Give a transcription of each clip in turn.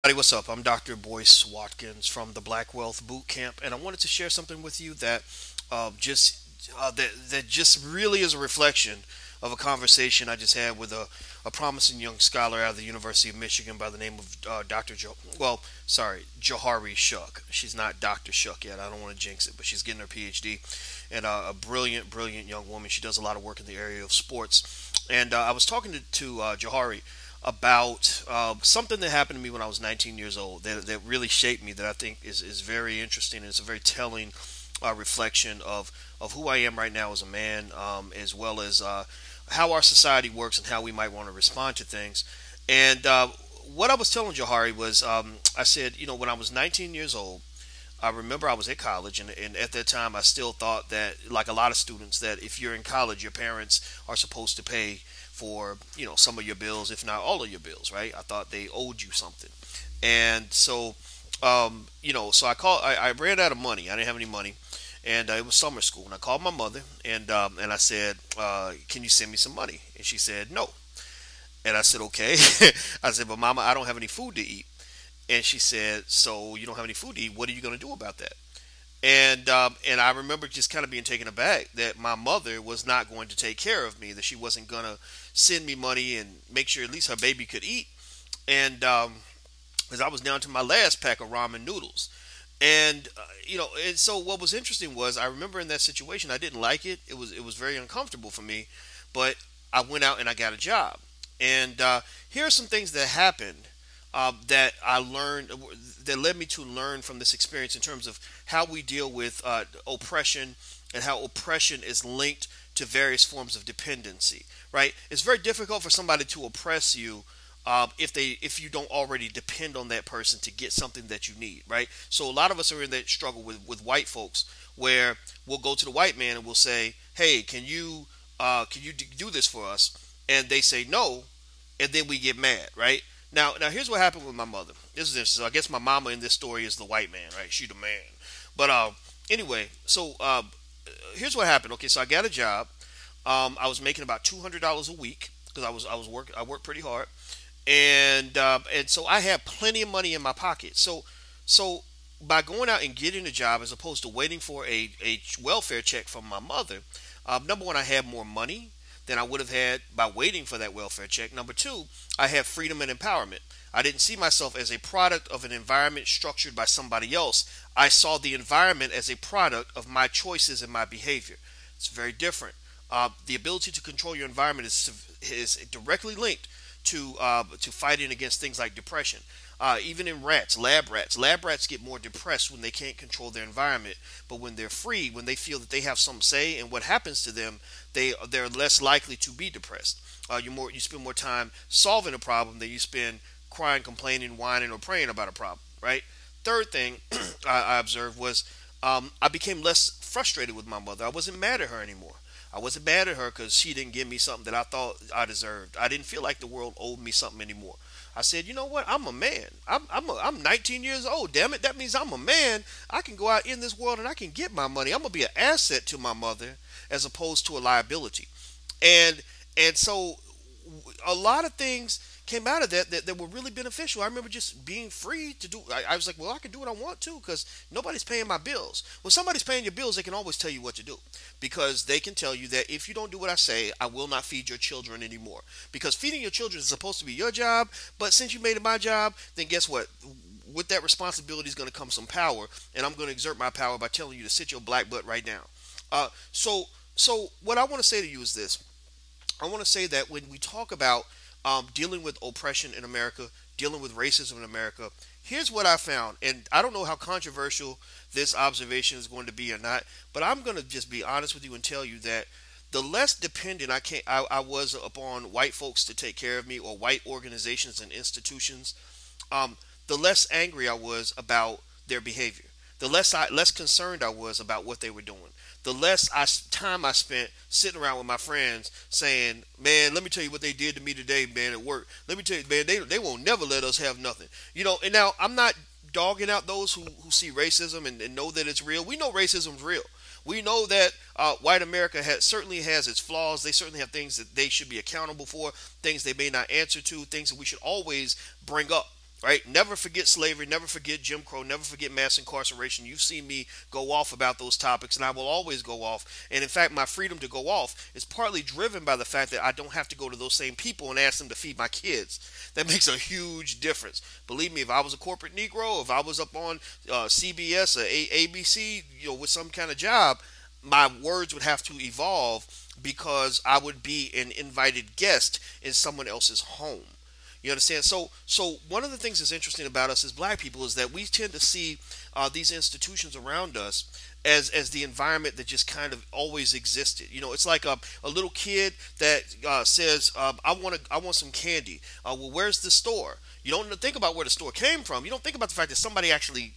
Hey, what's up? I'm Dr. Boyce Watkins from the Black Wealth Boot Camp, and I wanted to share something with you that that just really is a reflection of a conversation I just had with a promising young scholar out of the University of Michigan by the name of Johari Shuck. She's not Dr. Shuck yet. I don't want to jinx it, but she's getting her PhD, and a brilliant, brilliant young woman. She does a lot of work in the area of sports, and I was talking to Johari about something that happened to me when I was 19 years old that really shaped me that I think is very interesting and it's a very telling reflection of who I am right now as a man, as well as how our society works and how we might want to respond to things. And what I was telling Johari was, I said, when I was 19 years old, I remember I was at college, and at that time, I still thought that, like a lot of students, that if you're in college, your parents are supposed to pay for some of your bills, if not all of your bills, right? I thought they owed you something, and so I ran out of money. I didn't have any money, and it was summer school, and I called my mother, and I said, "Can you send me some money?" And she said, "No." And I said, "Okay." I said, "But Mama, I don't have any food to eat." And she said, "So you don't have any food to eat? What are you going to do about that?" And I remember just kind of being taken aback that my mother was not going to take care of me, that she wasn't going to send me money and make sure at least her baby could eat. And because I was down to my last pack of ramen noodles. And so what was interesting was I remember in that situation I didn't like it. It was very uncomfortable for me, but I went out and I got a job. And here are some things that happened that I learned that led me to learn from this experience in terms of how we deal with oppression and how oppression is linked to various forms of dependency. Right? It's very difficult for somebody to oppress you if you don't already depend on that person to get something that you need. Right? So a lot of us are in that struggle with white folks where we'll go to the white man and we'll say, "Hey, can you do this for us?" And they say no, and then we get mad, right? Now here's what happened with my mother. This is interesting. So I guess my mama in this story is the white man, right? She the man. But anyway, so here's what happened. Okay, so I got a job. I was making about $200 a week because I worked pretty hard, and so I had plenty of money in my pocket. So by going out and getting a job as opposed to waiting for a welfare check from my mother, number one, I had more money than I would have had by waiting for that welfare check. Number two, I have freedom and empowerment. I didn't see myself as a product of an environment structured by somebody else. I saw the environment as a product of my choices and my behavior. It's very different. The ability to control your environment is directly linked to fighting against things like depression. Even in lab rats get more depressed when they can't control their environment. But when they're free, when they feel that they have some say in what happens to them, they're less likely to be depressed. You spend more time solving a problem than you spend crying, complaining, whining, or praying about a problem. Right. Third thing I observed was I became less frustrated with my mother. I wasn't mad at her anymore. I wasn't mad at her because she didn't give me something that I thought I deserved. I didn't feel like the world owed me something anymore. I said, you know what? I'm a man. I'm 19 years old. Damn it, that means I'm a man. I can go out in this world and I can get my money. I'm gonna be an asset to my mother as opposed to a liability. And so a lot of things came out of that were really beneficial. I remember just being free to do. I was like, well, I can do what I want to because nobody's paying my bills. When somebody's paying your bills, they can always tell you what to do because they can tell you that if you don't do what I say, I will not feed your children anymore. Because feeding your children is supposed to be your job, but since you made it my job, then guess what? With that responsibility is going to come some power, and I'm going to exert my power by telling you to sit your black butt right now. So what I want to say to you is this. I want to say that when we talk about dealing with oppression in America, dealing with racism in America, here's what I found. And I don't know how controversial this observation is going to be or not, but I'm going to just be honest with you and tell you that the less dependent I was upon white folks to take care of me or white organizations and institutions, the less angry I was about their behavior. The less concerned I was about what they were doing. The time I spent sitting around with my friends saying, "Man, let me tell you what they did to me today, man, at work. Let me tell you, man, they won't never let us have nothing." And now I'm not dogging out those who see racism and know that it's real. We know racism's real. We know that white America certainly has its flaws. They certainly have things that they should be accountable for, things they may not answer to, things that we should always bring up Right? Never forget slavery, never forget Jim Crow, never forget mass incarceration. You've seen me go off about those topics, and I will always go off. And in fact, my freedom to go off is partly driven by the fact that I don't have to go to those same people and ask them to feed my kids. That makes a huge difference. Believe me, if I was a corporate Negro, if I was up on CBS or ABC, with some kind of job, my words would have to evolve because I would be an invited guest in someone else's home. You understand? So one of the things that's interesting about us as black people is that we tend to see these institutions around us as the environment that just kind of always existed. It's like a little kid that says, I want some candy. Well, where's the store? You don't think about where the store came from. You don't think about the fact that somebody actually,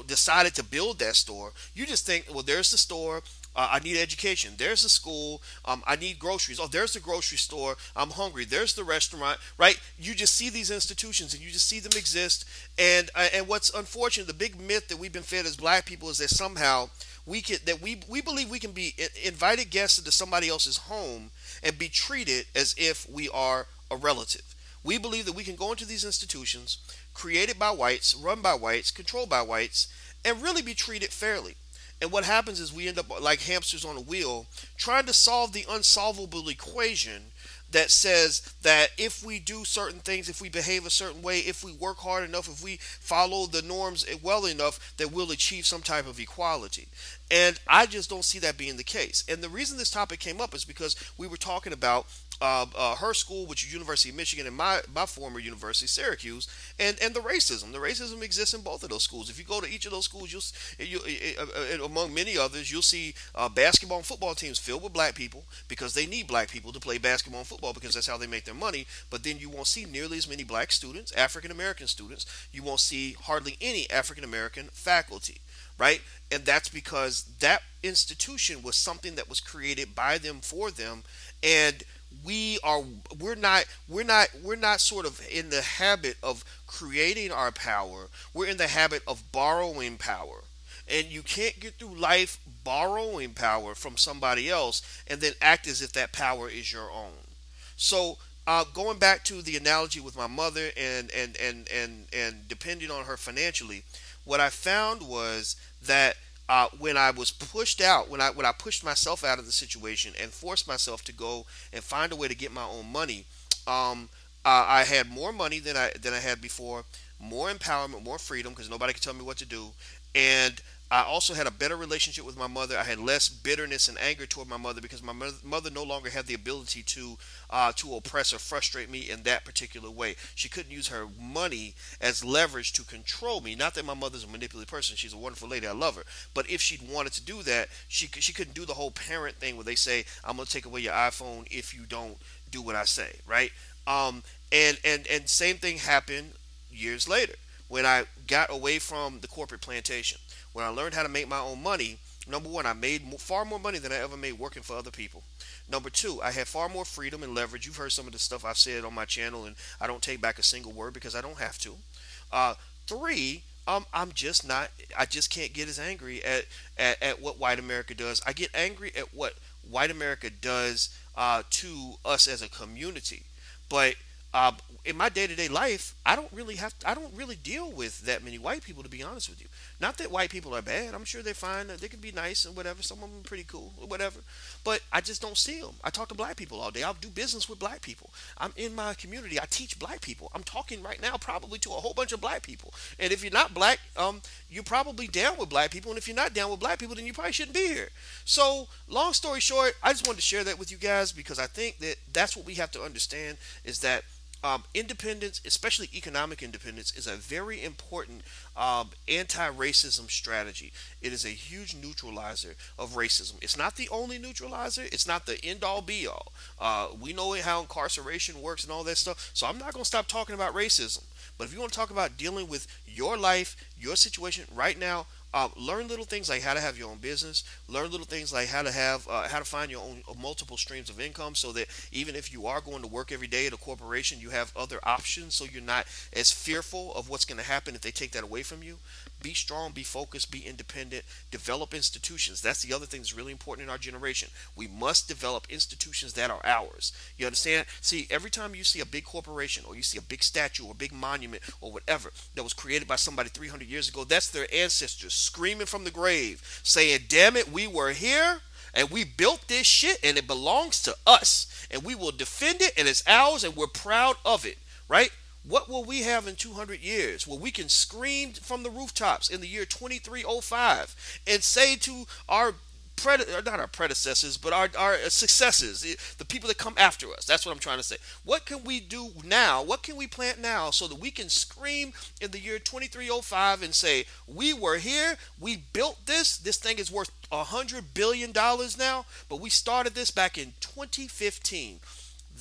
decided to build that store. You just think, well, there's the store. I need education. There's the school. I need groceries. Oh, there's the grocery store. I'm hungry. There's the restaurant. Right? You just see these institutions and you just see them exist. And what's unfortunate, the big myth that we've been fed as black people is that somehow we believe we can be invited guests into somebody else's home and be treated as if we are a relative. We believe that we can go into these institutions created by whites, run by whites, controlled by whites, and really be treated fairly. And what happens is we end up like hamsters on a wheel trying to solve the unsolvable equation that says that if we do certain things, if we behave a certain way, if we work hard enough, if we follow the norms well enough, that we'll achieve some type of equality. And I just don't see that being the case. And the reason this topic came up is because we were talking about her school, which is University of Michigan, and my former university, Syracuse, and the racism. The racism exists in both of those schools. If you go to each of those schools, among many others, you'll see basketball and football teams filled with black people because they need black people to play basketball and football because that's how they make their money. But then you won't see nearly as many black students, African American students. You won't see hardly any African American faculty. Right? And that's because that institution was something that was created by them for them, and we're not sort of in the habit of creating our power. We're in the habit of borrowing power. And you can't get through life borrowing power from somebody else and then act as if that power is your own. So going back to the analogy with my mother and depending on her financially, what I found was that when I was pushed out, when I pushed myself out of the situation and forced myself to go and find a way to get my own money, I had more money than I had before, more empowerment, more freedom because nobody could tell me what to do, and I also had a better relationship with my mother. I had less bitterness and anger toward my mother because my mother no longer had the ability to oppress or frustrate me in that particular way. She couldn't use her money as leverage to control me. Not that my mother's a manipulative person. She's a wonderful lady. I love her. But if she'd wanted to do that, she couldn't do the whole parent thing where they say, I'm going to take away your iPhone if you don't do what I say, right? And same thing happened years later when I got away from the corporate plantation. When I learned how to make my own money, number one, I made far more money than I ever made working for other people. Number two, I had far more freedom and leverage. You've heard some of the stuff I've said on my channel, and I don't take back a single word because I don't have to. Three, I'm just not. I just can't get as angry at what white America does. I get angry at what white America does to us as a community, but in my day-to-day life, I don't really deal with that many white people, to be honest with you. Not that white people are bad. I'm sure they're fine. They can be nice and whatever. Some of them are pretty cool or whatever. But I just don't see them. I talk to black people all day. I'll do business with black people. I'm in my community. I teach black people. I'm talking right now probably to a whole bunch of black people. And if you're not black, you're probably down with black people. And if you're not down with black people, then you probably shouldn't be here. So long story short, I just wanted to share that with you guys because I think that that's what we have to understand is that independence, especially economic independence, is a very important anti-racism strategy. It is a huge neutralizer of racism. It's not the only neutralizer. It's not the end-all be-all. We know how incarceration works and all that stuff. So I'm not going to stop talking about racism. But if you want to talk about dealing with your life, your situation right now, learn little things like how to have your own business. Learn little things like how to find your own multiple streams of income, so that even if you are going to work every day at a corporation, you have other options, so you're not as fearful of what's going to happen if they take that away from you. Be strong, be focused, be independent, develop institutions. That's the other thing that's really important in our generation. We must develop institutions that are ours. You understand? See, every time you see a big corporation or you see a big statue or a big monument or whatever that was created by somebody 300 years ago, that's their ancestors screaming from the grave saying, damn it, we were here and we built this shit and it belongs to us and we will defend it and it's ours and we're proud of it, right? What will we have in 200 years? Well, we can scream from the rooftops in the year 2305 and say to our not our predecessors, but our successors, the people that come after us. That's what I'm trying to say. What can we do now? What can we plant now so that we can scream in the year 2305 and say, we were here, we built this. This thing is worth $100 billion now, but we started this back in 2015.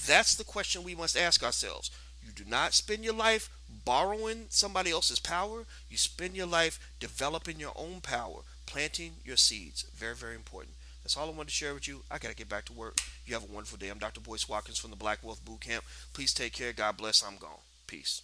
That's the question we must ask ourselves. You do not spend your life borrowing somebody else's power. You spend your life developing your own power, planting your seeds. Very, very important. That's all I wanted to share with you. I got to get back to work. You have a wonderful day. I'm Dr. Boyce Watkins from the Black Wealth Boot Camp. Please take care. God bless. I'm gone. Peace.